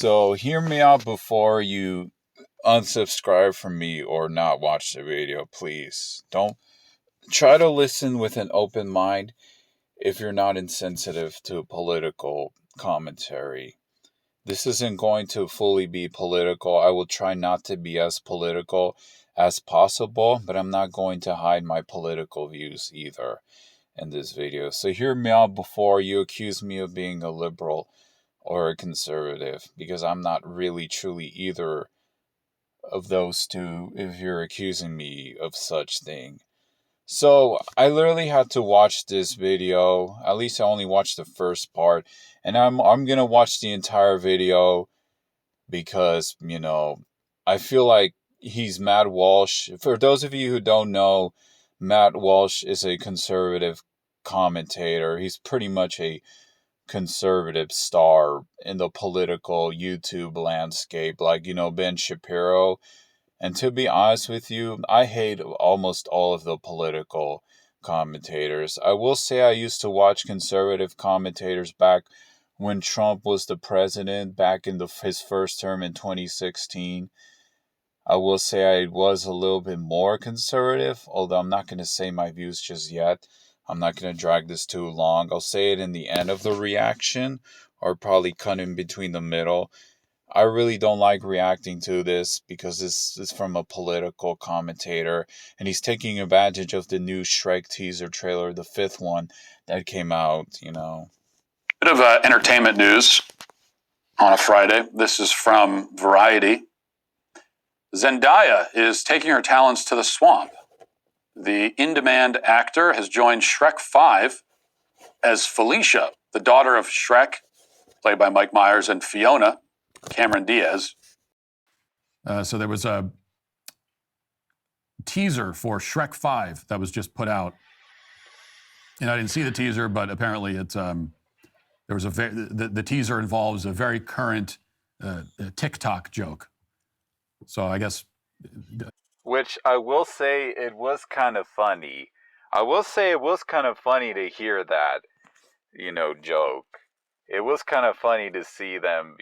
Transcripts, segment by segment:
So hear me out before you unsubscribe from me or not watch the video, please. Don't try to listen with an open mind if you're not insensitive to political commentary. This isn't going to fully be political. I will try not to be as political as possible, but I'm not going to hide my political views either in this video. So hear me out before you accuse me of being a liberal or a conservative, because I'm not really truly either of those two if you're accusing me of such thing. So I literally had to watch this video. At least I only watched the first part, and I'm gonna watch the entire video because, I feel like he's Matt Walsh. For those of you who don't know, Matt Walsh is a conservative commentator. He's pretty much a conservative star in the political YouTube landscape, like, Ben Shapiro. And to be honest with you, I hate almost all of the political commentators. I will say I used to watch conservative commentators back when Trump was the president, back in his first term in 2016. I will say I was a little bit more conservative, although I'm not going to say my views just yet. I'm not going to drag this too long. I'll say it in the end of the reaction, or probably cut in between the middle. I really don't like reacting to this because this is from a political commentator, and he's taking advantage of the new Shrek teaser trailer, the fifth one that came out, Bit of entertainment news on a Friday. This is from Variety. Zendaya is taking her talents to the swamp. The in-demand actor has joined Shrek 5 as Felicia, the daughter of Shrek, played by Mike Myers, and Fiona, Cameron Diaz. So there was a teaser for Shrek 5 that was just put out. And I didn't see the teaser, but apparently it's there was the teaser involves a very current TikTok joke. So I guess, which I will say it was kind of funny. I will say it was kind of funny to hear that, joke. It was kind of funny to see them,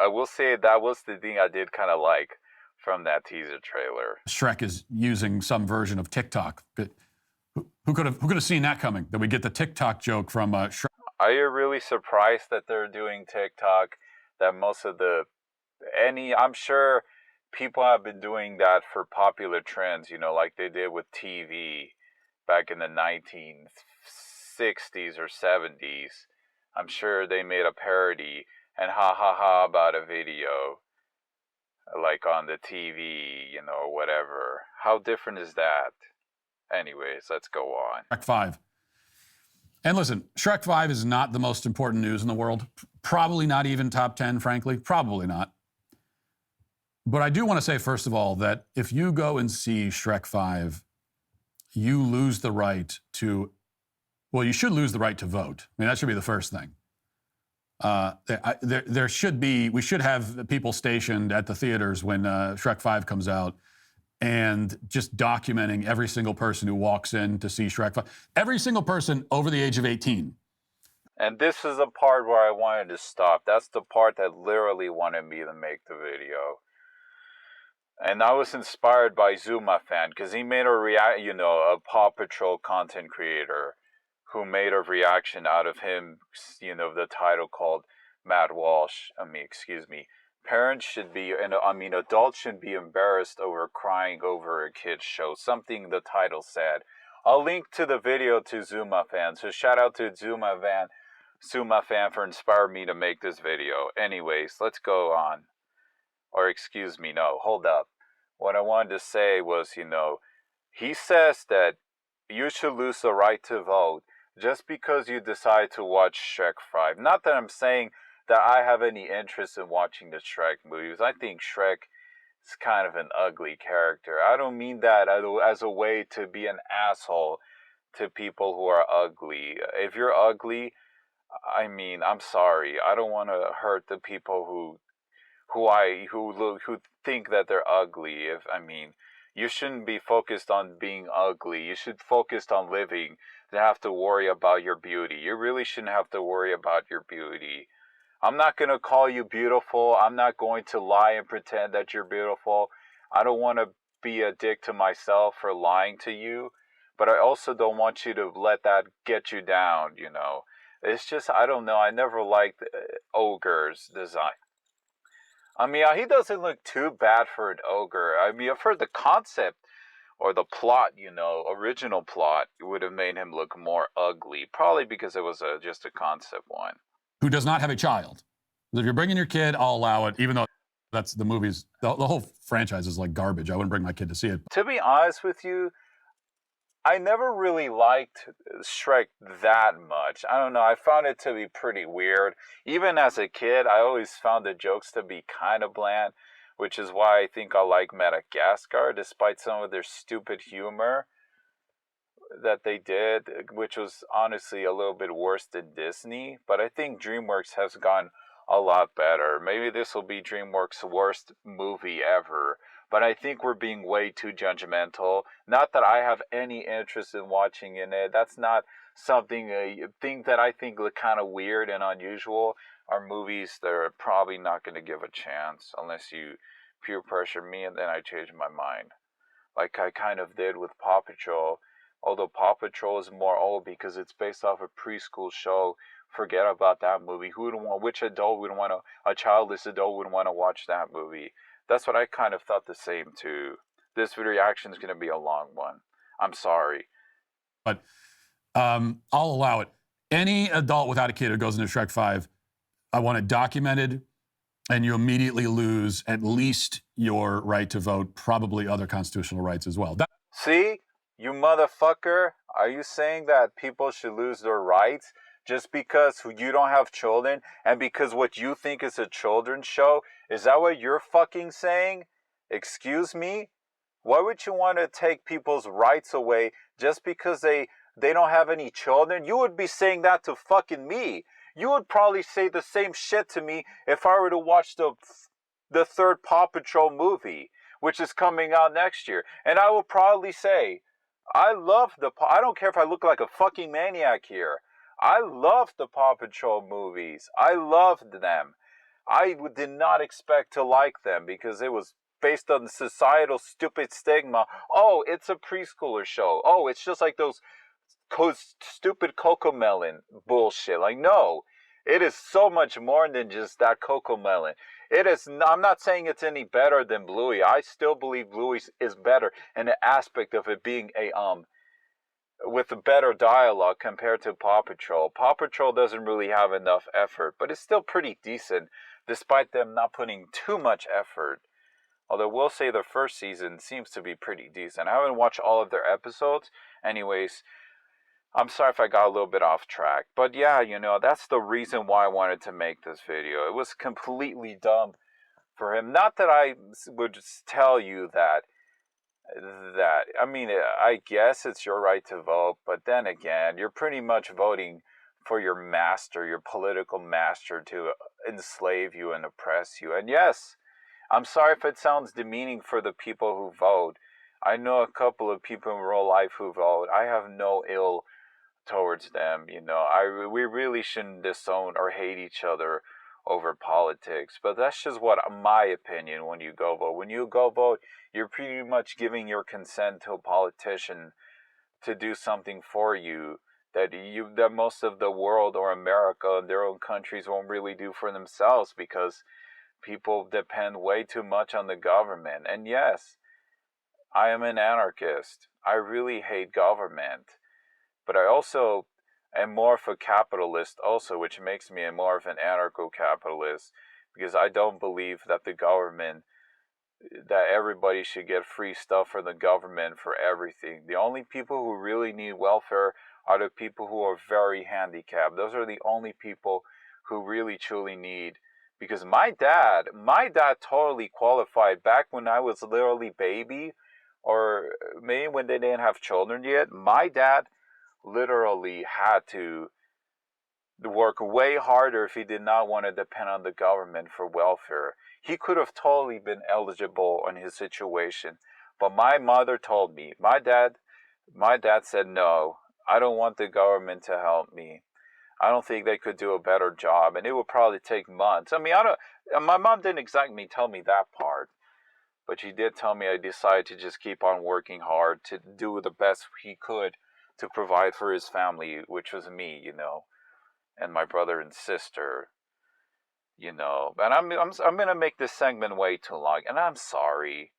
I will say that was the thing I did kind of like from that teaser trailer. Shrek is using some version of TikTok. Who could have seen that coming? That we get the TikTok joke from Shrek. Are you really surprised that they're doing TikTok? That most of I'm sure people have been doing that for popular trends, like they did with TV back in the 1960s or 70s. I'm sure they made a parody and ha ha ha about a video, like on the TV, whatever. How different is that? Anyways, let's go on. Shrek 5. And listen, Shrek 5 is not the most important news in the world. Probably not even top 10, frankly. Probably not. But I do want to say, first of all, that if you go and see Shrek 5, you lose the right to, you should lose the right to vote. I mean, that should be the first thing. We should have people stationed at the theaters when Shrek 5 comes out and just documenting every single person who walks in to see Shrek 5. Every single person over the age of 18. And this is the part where I wanted to stop. That's the part that literally wanted me to make the video. And I was inspired by Zuma Fan, because he made a Paw Patrol content creator who made a reaction out of him, the title called Matt Walsh. Parents should be, adults should be embarrassed over crying over a kid's show. Something the title said. I'll link to the video to Zuma Fan. So shout out to Zuma Fan for inspiring me to make this video. Anyways, let's go on. Or hold up. What I wanted to say was, he says that you should lose the right to vote just because you decide to watch Shrek 5. Not that I'm saying that I have any interest in watching the Shrek movies. I think Shrek is kind of an ugly character. I don't mean that as a way to be an asshole to people who are ugly. If you're ugly, I'm sorry. I don't want to hurt the people who think that they're ugly. You shouldn't be focused on being ugly. You should focus on living. To have to worry about your beauty. You really shouldn't have to worry about your beauty. I'm not going to call you beautiful. I'm not going to lie and pretend that you're beautiful. I don't want to be a dick to myself for lying to you, but I also don't want you to let that get you down, you know. It's just, I don't know. I never liked Ogre's design. I mean, he doesn't look too bad for an ogre. I mean, I've heard the concept or the plot, you know, original plot would have made him look more ugly. Probably because it was just a concept one. Who does not have a child. If you're bringing your kid, I'll allow it, even though that's the movies. The whole franchise is like garbage. I wouldn't bring my kid to see it. To be honest with you, I never really liked Shrek that much. I don't know. I found it to be pretty weird. Even as a kid, I always found the jokes to be kind of bland, which is why I think I like Madagascar, despite some of their stupid humor that they did, which was honestly a little bit worse than Disney. But I think DreamWorks has gone a lot better. Maybe this will be DreamWorks' worst movie ever. But I think we're being way too judgmental. Not that I have any interest in watching in it. That's not something, a thing that I think look kind of weird and unusual are movies that are probably not going to give a chance unless you peer pressure me and then I change my mind. Like I kind of did with Paw Patrol. Although Paw Patrol is more old because it's based off a preschool show. Forget about that movie. Who would want? Which adult would want to? A childless adult would want to watch that movie. That's what I kind of thought the same too. This reaction is going to be a long one. I'm sorry, but I'll allow it. Any adult without a kid who goes into Shrek 5, I want it documented, and you immediately lose at least your right to vote, probably other constitutional rights as well. See, you motherfucker, are you saying that people should lose their rights just because you don't have children and because what you think is a children's show? Is that what you're fucking saying? Excuse me? Why would you want to take people's rights away just because they don't have any children? You would be saying that to fucking me. You would probably say the same shit to me if I were to watch the third Paw Patrol movie, which is coming out next year. And I will probably say, I don't care if I look like a fucking maniac here. I love the Paw Patrol movies. I loved them. I did not expect to like them because it was based on societal stupid stigma. Oh, it's a preschooler show. Oh, it's just like those stupid Cocomelon bullshit. Like, no, it is so much more than just that Cocomelon. It is. I'm not saying it's any better than Bluey. I still believe Bluey is better in the aspect of it being a with a better dialogue compared to Paw Patrol. Paw Patrol doesn't really have enough effort, but it's still pretty decent, despite them not putting too much effort. Although we'll say the first season seems to be pretty decent. I haven't watched all of their episodes. Anyways, I'm sorry if I got a little bit off track. But yeah, you know, that's the reason why I wanted to make this video. It was completely dumb for him. Not that I would just tell you that, I mean, I guess it's your right to vote. But then again, you're pretty much voting for your master, your political master, to enslave you and oppress you. And yes, I'm sorry if it sounds demeaning for the people who vote. I know a couple of people in real life who vote. I have no ill towards them, you know. We really shouldn't disown or hate each other over politics, but that's just what my opinion. When you go vote, you're pretty much giving your consent to a politician to do something for you that most of the world or America and their own countries won't really do for themselves, because people depend way too much on the government. And yes, I am an anarchist. I really hate government. But I also am more of a capitalist also, which makes me more of an anarcho-capitalist, because I don't believe that that everybody should get free stuff from the government for everything. The only people who really need welfare are the people who are very handicapped. Those are the only people who really truly need. Because my dad totally qualified back when I was literally baby, or maybe when they didn't have children yet. My dad literally had to work way harder if he did not want to depend on the government for welfare. He could have totally been eligible in his situation. But my mother told me, my dad said, no, I don't want the government to help me. I don't think they could do a better job, and it would probably take months. I mean, I don't. My mom didn't exactly tell me that part, but she did tell me I decided to just keep on working hard to do the best he could to provide for his family, which was me, and my brother and sister, And I'm gonna make this segment way too long, and I'm sorry,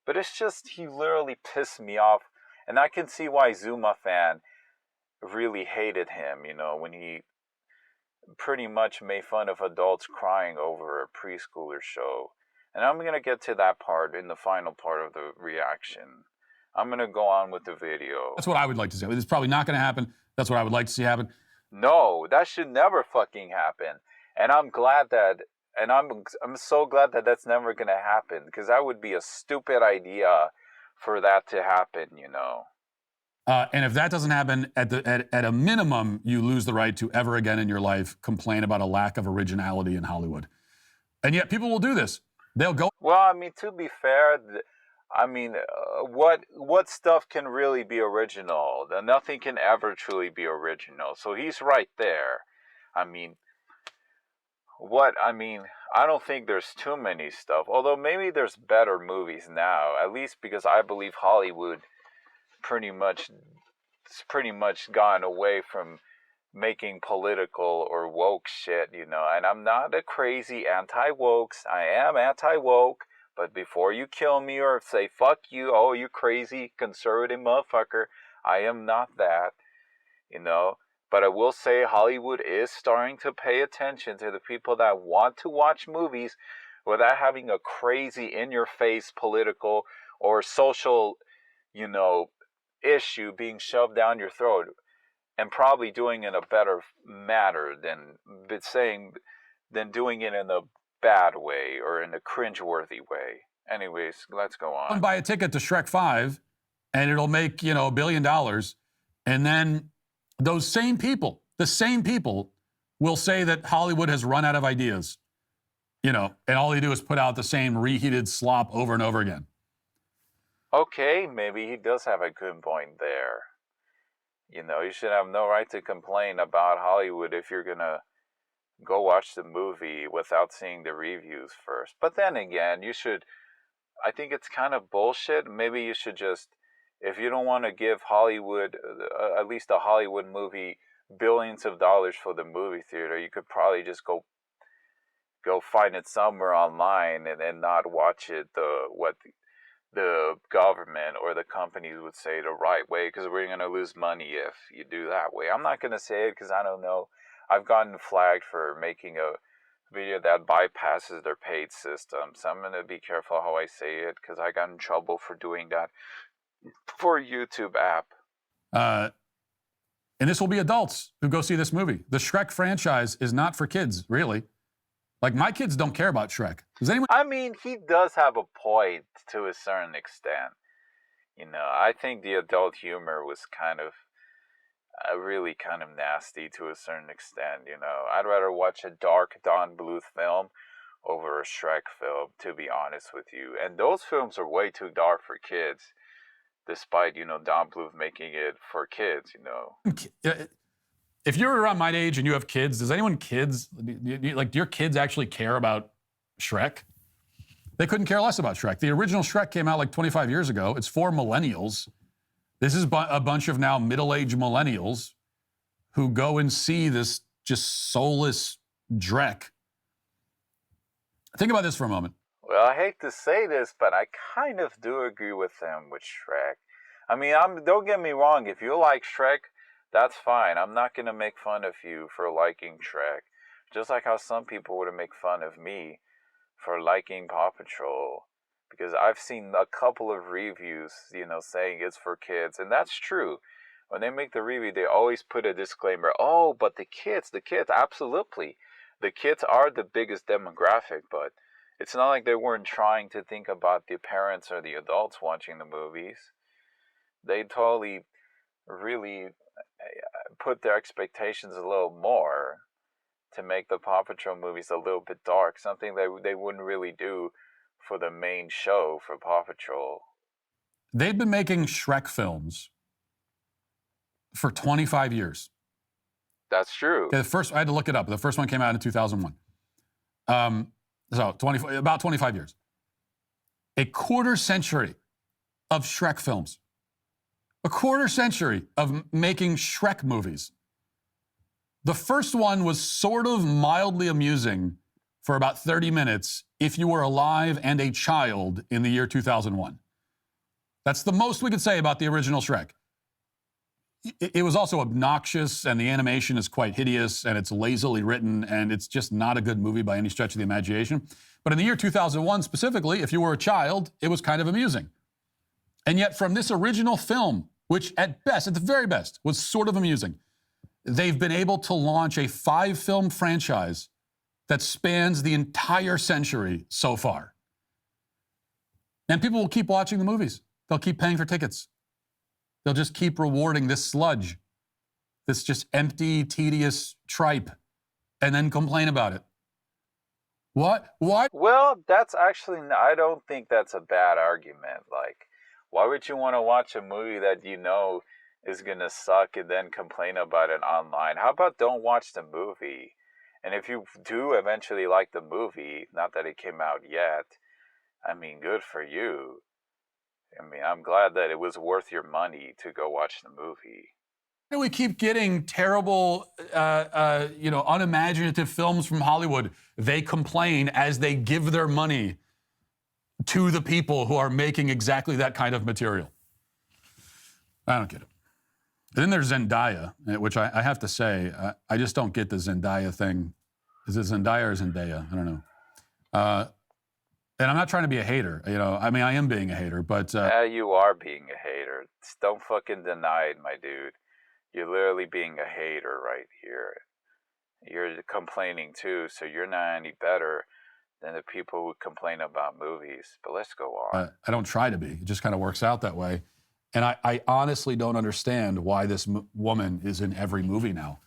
but it's just he literally pissed me off, and I can see why Zuma fan really hated him, when he pretty much made fun of adults crying over a preschooler show. And I'm going to get to that part in the final part of the reaction. I'm going to go on with the video. That's what I would like to see. It's probably not going to happen. That's what I would like to see happen. No, that should never fucking happen. And I'm glad that, and I'm so glad that that's never going to happen, because that would be a stupid idea for that to happen, And if that doesn't happen, at a minimum, you lose the right to ever again in your life complain about a lack of originality in Hollywood. And yet people will do this. They'll go. Well, I mean, to be fair, what stuff can really be original? Nothing can ever truly be original. So he's right there. I don't think there's too many stuff. Although maybe there's better movies now, at least because I believe Hollywood pretty much gone away from making political or woke shit, and I'm not a crazy anti-wokes. I am anti-woke, but before you kill me or say fuck you, oh, you crazy conservative motherfucker, I am not that, But I will say Hollywood is starting to pay attention to the people that want to watch movies without having a crazy in-your-face political or social, issue being shoved down your throat, and probably doing it in a better manner than doing it in a bad way or in a cringeworthy way. Anyways, let's go on. Buy a ticket to Shrek 5 and it'll make, $1 billion. And then the same people will say that Hollywood has run out of ideas, and all they do is put out the same reheated slop over and over again. Okay, maybe he does have a good point there. You should have no right to complain about Hollywood if you're going to go watch the movie without seeing the reviews first. But then again, I think it's kind of bullshit. Maybe you should just, if you don't want to give Hollywood, at least a Hollywood movie, billions of dollars for the movie theater, you could probably just go find it somewhere online and not watch it what the government or the companies would say the right way, because we're going to lose money if you do that way. I'm not going to say it because I don't know. I've gotten flagged for making a video that bypasses their paid system, so I'm going to be careful how I say it, because I got in trouble for doing that for a YouTube app. And this will be adults who go see this movie. The Shrek franchise is not for kids, really. Like, my kids don't care about Shrek. Does anyone? I mean, he does have a point to a certain extent. I think the adult humor was kind of really kind of nasty to a certain extent. I'd rather watch a dark Don Bluth film over a Shrek film, to be honest with you. And those films are way too dark for kids, despite, Don Bluth making it for kids, If you're around my age and you have kids, do your kids actually care about Shrek? They couldn't care less about Shrek. The original Shrek came out like 25 years ago. It's for millennials. This is a bunch of now middle-aged millennials who go and see this just soulless dreck. Think about this for a moment. Well, I hate to say this, but I kind of do agree with them with Shrek. I mean, don't get me wrong. If you like Shrek, that's fine. I'm not going to make fun of you for liking Shrek. Just like how some people would make fun of me for liking Paw Patrol. Because I've seen a couple of reviews, saying it's for kids. And that's true. When they make the review, they always put a disclaimer. Oh, but the kids, absolutely. The kids are the biggest demographic, but it's not like they weren't trying to think about the parents or the adults watching the movies. They totally really put their expectations a little more to make the Paw Patrol movies a little bit dark, something they wouldn't really do for the main show for Paw Patrol. They've been making Shrek films for 25 years. That's true. Okay, I had to look it up. The first one came out in 2001. So about 25 years. A quarter century of Shrek films. A quarter century of making Shrek movies. The first one was sort of mildly amusing for about 30 minutes if you were alive and a child in the year 2001. That's the most we could say about the original Shrek. It was also obnoxious, and the animation is quite hideous, and it's lazily written, and it's just not a good movie by any stretch of the imagination. But in the year 2001 specifically, if you were a child, it was kind of amusing. And yet from this original film, which at the very best, was sort of amusing, they've been able to launch a 5-film franchise that spans the entire century so far. And people will keep watching the movies. They'll keep paying for tickets. They'll just keep rewarding this sludge, this just empty, tedious tripe, and then complain about it. What? Well, that's actually, I don't think that's a bad argument. Like, why would you want to watch a movie that you know is going to suck and then complain about it online? How about don't watch the movie? And if you do eventually like the movie, not that it came out yet, I mean, good for you. I mean, I'm glad that it was worth your money to go watch the movie. Why do we keep getting terrible, unimaginative films from Hollywood? They complain as they give their money to the people who are making exactly that kind of material. I don't get it. And then there's Zendaya, which I have to say, I just don't get the Zendaya thing. Is it Zendaya or Zendaya? I don't know. And I'm not trying to be a hater. I mean, I am being a hater, but... yeah, you are being a hater. Don't fucking deny it, my dude. You're literally being a hater right here. You're complaining too, so you're not any better than the people who complain about movies. But let's go on. I don't try to be. It just kind of works out that way. And I honestly don't understand why this woman is in every movie now.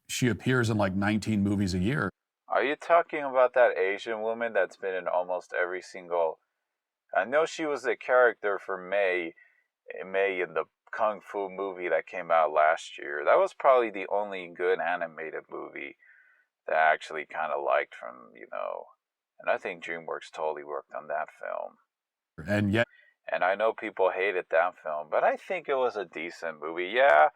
She appears in like 19 movies a year. Are you talking about that Asian woman that's been in almost every single... I know she was a character for May in the Kung Fu movie that came out last year. That was probably the only good animated movie that I actually kind of liked from, and I think DreamWorks totally worked on that film. And I know people hated that film, but I think it was a decent movie. Yeah,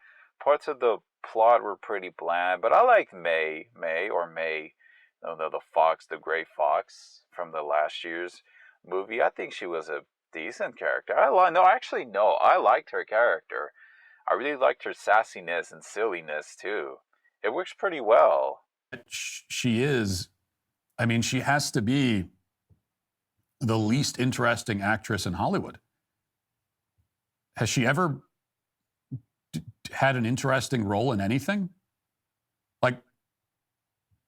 parts of the plot were pretty bland, but I liked May, the fox, the gray fox from the last year's movie. I think she was a decent character. I liked her character. I really liked her sassiness and silliness too. It works pretty well. She has to be the least interesting actress in Hollywood. Has she ever had an interesting role in anything? Like,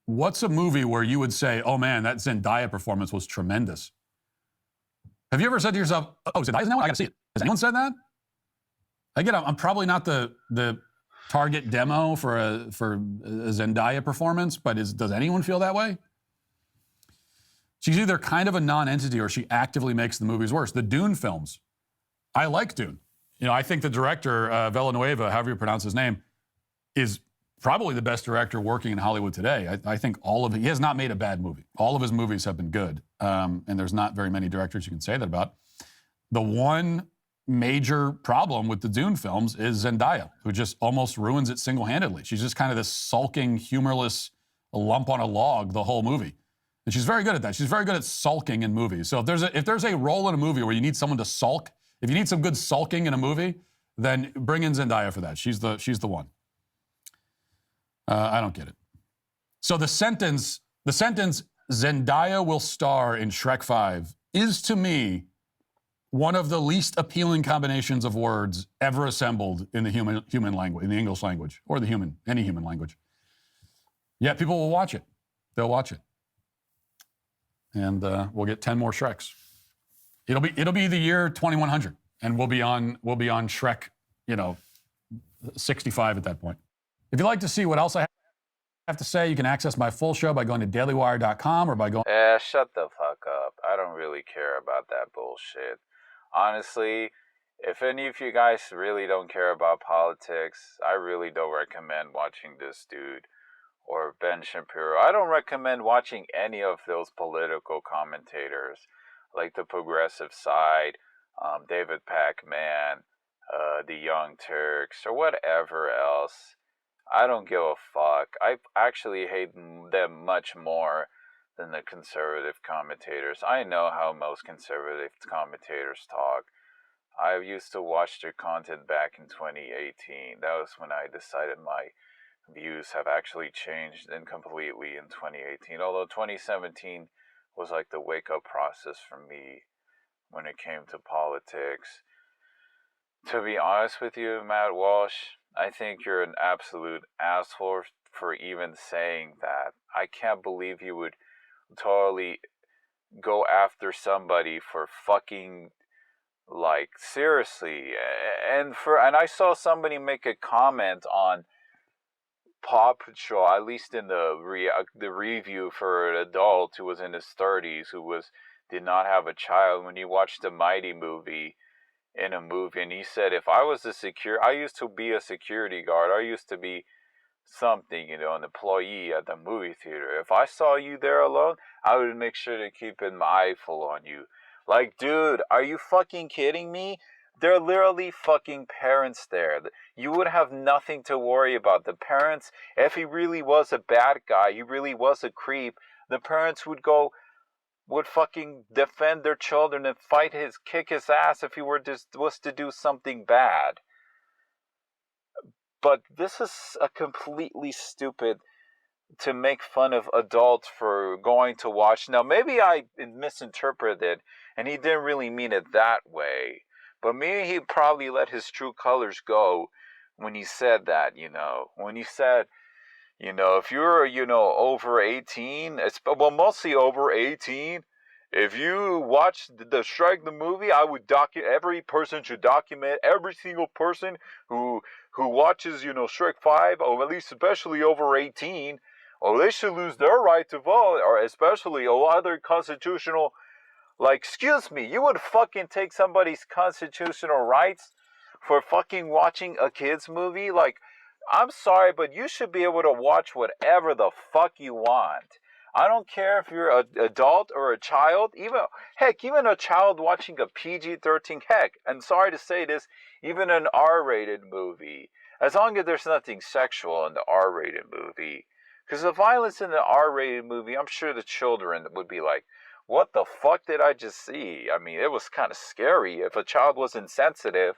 what's a movie where you would say, oh man, that Zendaya performance was tremendous? Have you ever said to yourself, oh, Zendaya's in that one? I gotta see it. Has anyone said that? Again, I'm probably not the target demo for a Zendaya performance, but does anyone feel that way? She's either kind of a non-entity or she actively makes the movies worse. The Dune films, I like Dune. I think the director, Villanueva, however you pronounce his name, is probably the best director working in Hollywood today. I think he has not made a bad movie. All of his movies have been good. And there's not very many directors you can say that about. The one major problem with the Dune films is Zendaya, who just almost ruins it single-handedly. She's just kind of this sulking, humorless lump on a log the whole movie. And she's very good at that. She's very good at sulking in movies. So if there's a role in a movie where you need someone to sulk, if you need some good sulking in a movie, then bring in Zendaya for that. She's the one. I don't get it. So the sentence Zendaya will star in Shrek 5 is to me one of the least appealing combinations of words ever assembled in the human language, in the English language, or any human language. Yet people will watch it. They'll watch it. And we'll get 10 more Shreks. It'll be the year 2100, and we'll be on Shrek, 65 at that point. If you'd like to see what else I have to say, you can access my full show by going to dailywire.com or by going... Shut the fuck up. I don't really care about that bullshit. Honestly, If any of you guys really don't care about politics, I really don't recommend watching this dude or Ben Shapiro. I don't recommend watching any of those political commentators, like the Progressive Side, David Pacman, the Young Turks, or whatever else. I don't give a fuck. I actually hate them much more than the conservative commentators. I know how most conservative commentators talk. I used to watch their content back in 2018. That was when I decided my views have actually changed and completely in 2018. Although 2017 was like the wake up process for me when it came to politics. To be honest with you, Matt Walsh, I think you're an absolute asshole for even saying that. I can't believe you would totally go after somebody for fucking, like, seriously. And I saw somebody make a comment on Paw Patrol, at least in the review for an adult who was in his 30s, who did not have a child, when he watched the Mighty movie in a movie, and he said, if I was I used to be a security guard, I used to be something, an employee at the movie theater. If I saw you there alone, I would make sure to keep an eyeful on you. Like, dude, are you fucking kidding me? They're literally fucking parents there. You would have nothing to worry about. The parents, if he really was a bad guy, he really was a creep, the parents would fucking defend their children and kick his ass if he was to do something bad. But this is a completely stupid to make fun of adults for going to watch. Now, maybe I misinterpreted and he didn't really mean it that way. But maybe he probably let his true colors go when he said that, When he said, if you're, over 18, mostly over 18, if you watch the Shrek the movie, I would every person should document every single person who watches, Shrek 5, or at least especially over 18, or they should lose their right to vote, or especially other constitutional, like, excuse me, you would fucking take somebody's constitutional rights for fucking watching a kid's movie? Like, I'm sorry, but you should be able to watch whatever the fuck you want. I don't care if you're an adult or a child. Even a child watching a PG-13, I'm sorry to say this, even an R-rated movie. As long as there's nothing sexual in the R-rated movie. Because the violence in the R-rated movie, I'm sure the children would be like, what the fuck did I just see? I mean, it was kind of scary. If a child was insensitive,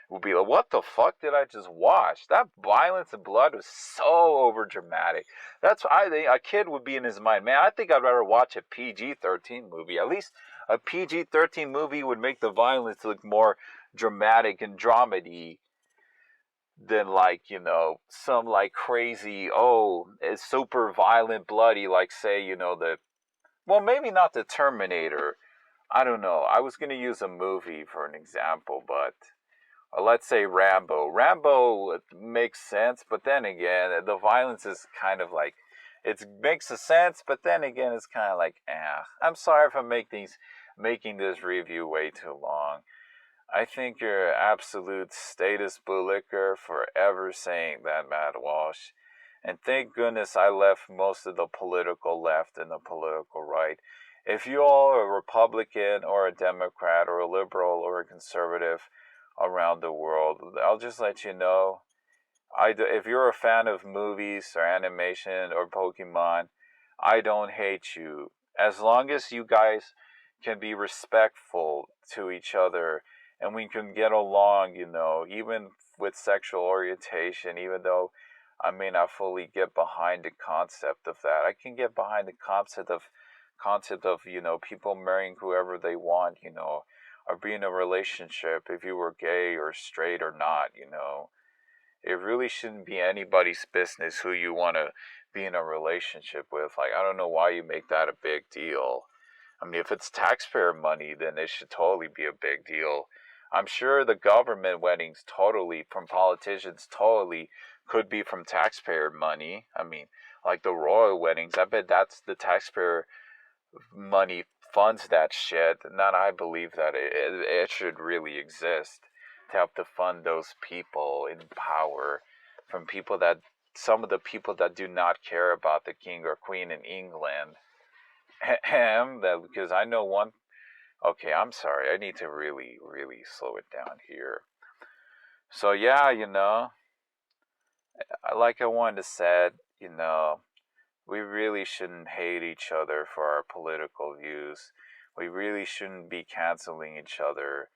would be like, what the fuck did I just watch? That violence and blood was so over dramatic. That's why I think a kid would be in his mind, man, I think I'd rather watch a PG-13 movie. At least a PG-13 movie would make the violence look more dramatic and dramedy than, like, some, like, crazy, it's super violent, bloody, like, say, maybe not the Terminator. I don't know. I was going to use a movie for an example, but let's say Rambo. Rambo makes sense, but then again, the violence is kind of like, it makes a sense, but then again, it's kind of like, I'm sorry if I'm making this review way too long. I think you're an absolute status bullicker for ever saying that, Matt Walsh. And thank goodness I left most of the political left and the political right. If you all are a Republican or a Democrat or a liberal or a conservative around the world, I'll just let you know, if you're a fan of movies or animation or Pokemon, I don't hate you. As long as you guys can be respectful to each other and we can get along, even with sexual orientation, even though I may not fully get behind the concept of that. I can get behind the concept of people marrying whoever they want, or be in a relationship if you were gay or straight or not, It really shouldn't be anybody's business who you want to be in a relationship with. Like, I don't know why you make that a big deal. I mean, if it's taxpayer money, then it should totally be a big deal. I'm sure the government weddings from politicians could be from taxpayer money. I mean, like the royal weddings, I bet that's the taxpayer money funds that shit. Not I believe that it should really exist. have to fund those people in power from some of the people that do not care about the king or queen in England. Because I know one. Okay, I'm sorry. I need to really, really slow it down here. So yeah, like I wanted to said, we really shouldn't hate each other for our political views. We really shouldn't be canceling each other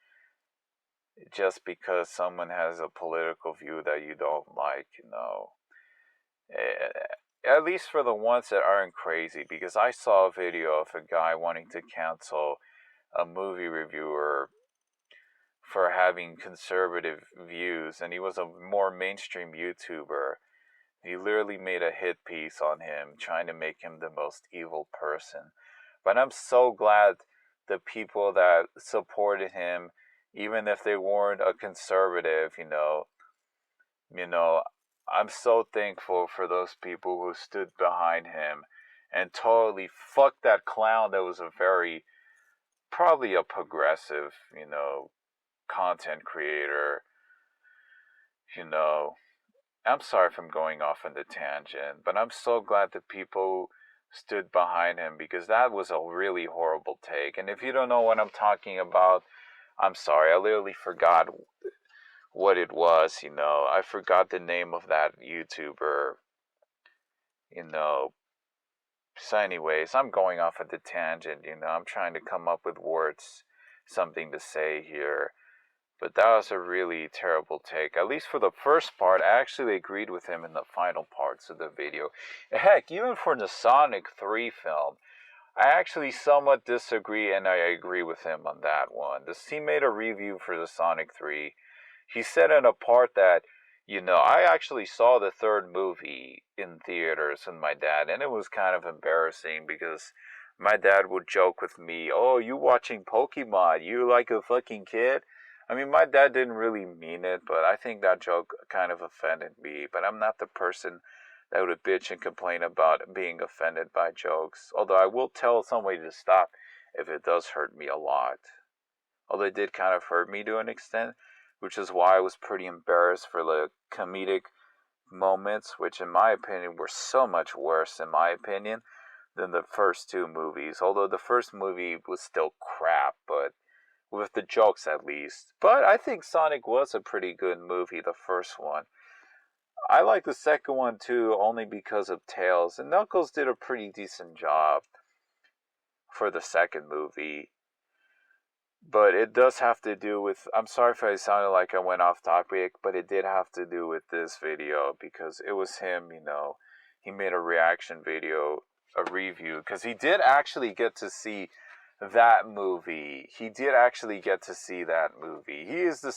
just because someone has a political view that you don't like, At least for the ones that aren't crazy, because I saw a video of a guy wanting to cancel a movie reviewer for having conservative views, and he was a more mainstream YouTuber. He literally made a hit piece on him, trying to make him the most evil person. But I'm so glad the people that supported him, even if they weren't a conservative, I'm so thankful for those people who stood behind him and totally fucked that clown that was probably a progressive, content creator, you know. I'm sorry if I'm going off on the tangent, but I'm so glad that people stood behind him, because that was a really horrible take. And if you don't know what I'm talking about, I'm sorry. I literally forgot what it was, I forgot the name of that YouTuber, you know. So anyways, I'm going off at the tangent, I'm trying to come up with words, something to say here. But that was a really terrible take. At least for the first part, I actually agreed with him in the final parts of the video. Heck, even for the Sonic 3 film, I actually somewhat disagree, and I agree with him on that one. He made a review for the Sonic 3. He said in a part that, I actually saw the third movie in theaters with my dad, and it was kind of embarrassing because my dad would joke with me, "Oh, you watching Pokemon? You like a fucking kid?" I mean, my dad didn't really mean it, but I think that joke kind of offended me. But I'm not the person that would bitch and complain about being offended by jokes. Although I will tell somebody to stop if it does hurt me a lot. Although it did kind of hurt me to an extent, which is why I was pretty embarrassed for the comedic moments, which in my opinion were so much worse, in my opinion, than the first two movies. Although the first movie was still crap, but with the jokes at least. But I think Sonic was a pretty good movie, the first one. I like the second one too, only because of Tails, and Knuckles did a pretty decent job for the second movie. But it does have to do with, I'm sorry if I sounded like I went off topic, but it did have to do with this video, because it was him, he made a reaction video, a review, because he did actually get to see that movie. He did actually get to see that movie. He is the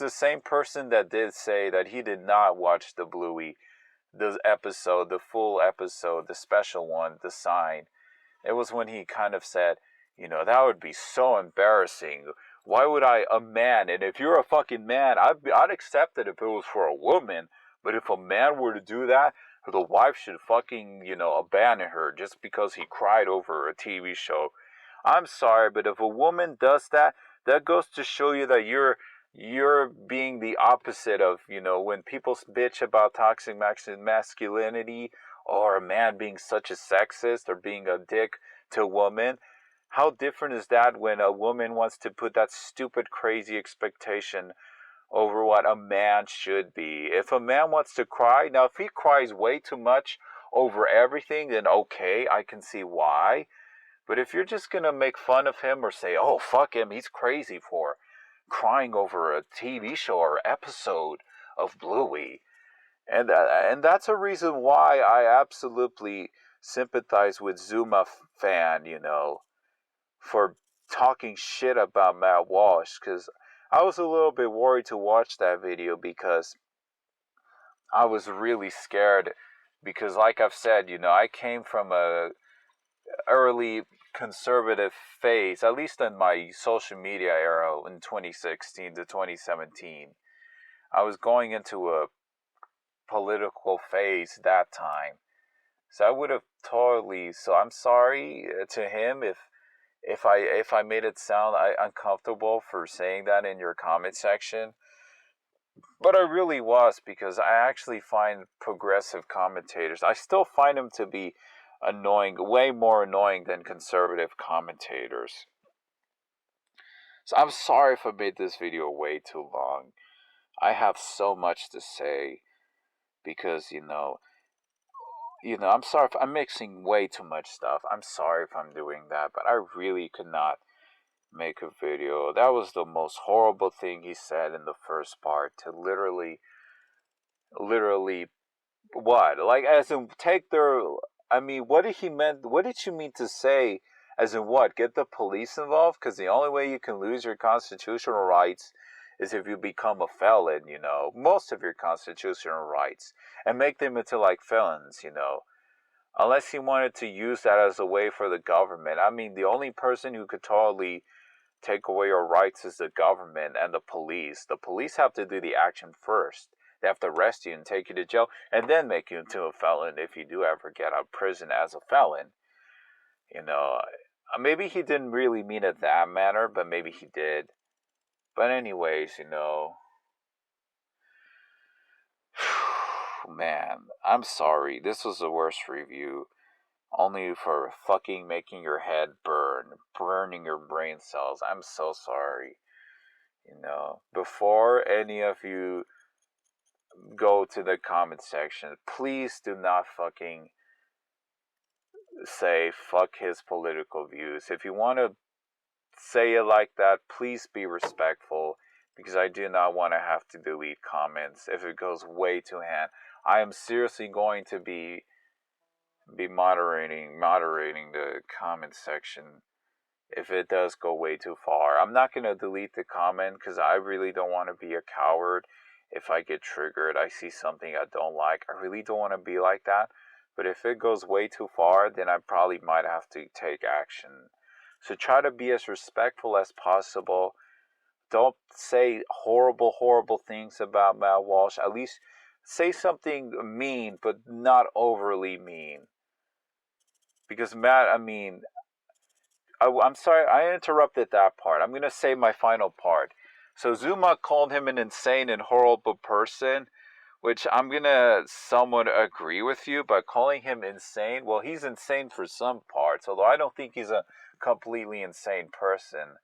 same person that did say that he did not watch the Bluey, the full episode, the special one, The Sign. It was when he kind of said, that would be so embarrassing. Why would a man, and if you're a fucking man, I'd accept it if it was for a woman, but if a man were to do that, the wife should fucking, abandon her just because he cried over a TV show. I'm sorry, but if a woman does that, that goes to show you that you're being the opposite of, when people bitch about toxic masculinity, or a man being such a sexist or being a dick to a woman. How different is that when a woman wants to put that stupid, crazy expectation over what a man should be? If a man wants to cry, now if he cries way too much over everything, then okay, I can see why. But if you're just going to make fun of him or say, "Oh, fuck him, he's crazy for crying over a TV show or episode of Bluey," and that's a reason why I absolutely sympathize with Zuma fan, for talking shit about Matt Walsh, because I was a little bit worried to watch that video, because I was really scared, because like I've said, I came from a early conservative phase, at least in my social media era in 2016 to 2017. I was going into a political phase that time. So I would have so I'm sorry to him if I made it sound uncomfortable for saying that in your comment section, but I really was, because I actually find progressive commentators, I still find them to be annoying, way more annoying than conservative commentators. So I'm sorry if I made this video way too long. I have so much to say because, I'm sorry if I'm mixing way too much stuff. I'm sorry if I'm doing that, but I really could not make a video. That was the most horrible thing he said in the first part, to literally, what? Like, as in, take their, I mean, what did he meant, what did you mean to say, as in what? Get the police involved? Because the only way you can lose your constitutional rights is if you become a felon, most of your constitutional rights, and make them into, like, felons, unless he wanted to use that as a way for the government. I mean, the only person who could totally take away your rights is the government and the police. The police have to do the action first. They have to arrest you and take you to jail, and then make you into a felon if you do ever get out of prison as a felon. Maybe he didn't really mean it that manner, but maybe he did. But anyways, man, I'm sorry. This was the worst review. Only for fucking making your head burning your brain cells. I'm so sorry. Before any of you go to the comment section, please do not fucking say fuck his political views. If you want to say it like that, please be respectful, because I do not want to have to delete comments if it goes way too hand. I am seriously going to be moderating the comment section if it does go way too far. I'm not going to delete the comment because I really don't want to be a coward. If I get triggered, I see something I don't like, I really don't want to be like that. But if it goes way too far, then I probably might have to take action. So try to be as respectful as possible. Don't say horrible things about Matt Walsh. At least say something mean, but not overly mean. Because Matt, I'm sorry, I interrupted that part. I'm going to say my final part. So Zuma called him an insane and horrible person, which I'm going to somewhat agree with you, but calling him insane, well, he's insane for some parts, although I don't think he's a completely insane person.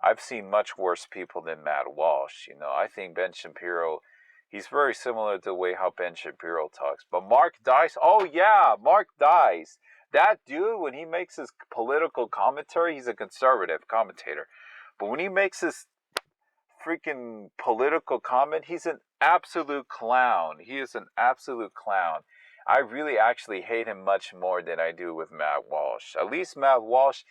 I've seen much worse people than Matt Walsh. I think Ben Shapiro, he's very similar to the way how Ben Shapiro talks. But Mark Dice, oh yeah, Mark Dice. That dude, when he makes his political commentary, he's a conservative commentator. But when he makes his freaking political comment, he's an absolute clown. He is an absolute clown. I really actually hate him much more than I do with Matt Walsh. At least Matt Walsh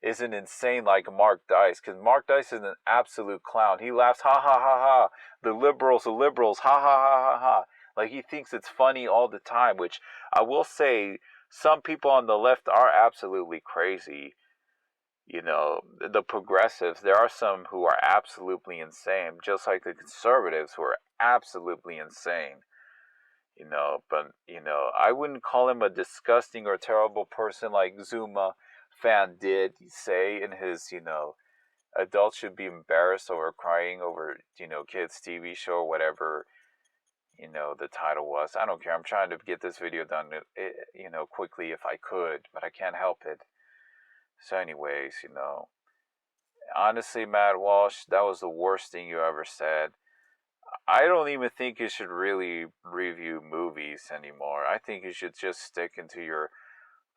isn't insane like Mark Dice, because Mark Dice is an absolute clown. He laughs, ha ha ha ha. The liberals, ha ha ha ha ha. Like, he thinks it's funny all the time, which I will say, some people on the left are absolutely crazy. The progressives, there are some who are absolutely insane, just like the conservatives who are absolutely insane. But, I wouldn't call him a disgusting or terrible person like Zuma fan did say in his, adults should be embarrassed over crying over, kids' TV show or whatever, the title was. I don't care. I'm trying to get this video done, quickly if I could, but I can't help it. So anyways, honestly, Matt Walsh, that was the worst thing you ever said. I don't even think you should really review movies anymore. I think you should just stick into your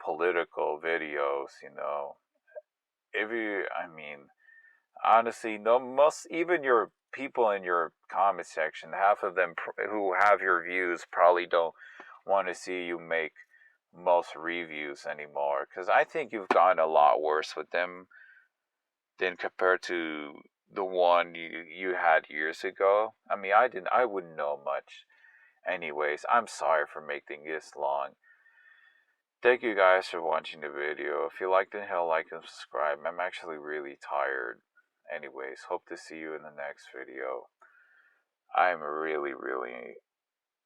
political videos, honestly, no, even your people in your comment section, half of them who have your views probably don't want to see you make most reviews anymore, because I think you've gotten a lot worse with them than compared to the one you had years ago. I wouldn't know much. Anyways, I'm sorry for making this long. Thank you guys for watching the video. If you liked it, hit like and subscribe. I'm actually really tired. Anyways, hope to see you in the next video. I'm really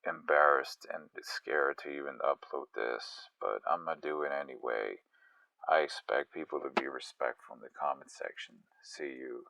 embarrassed and scared to even upload this, but I'm gonna do it anyway. I expect people to be respectful in the comment section. See you.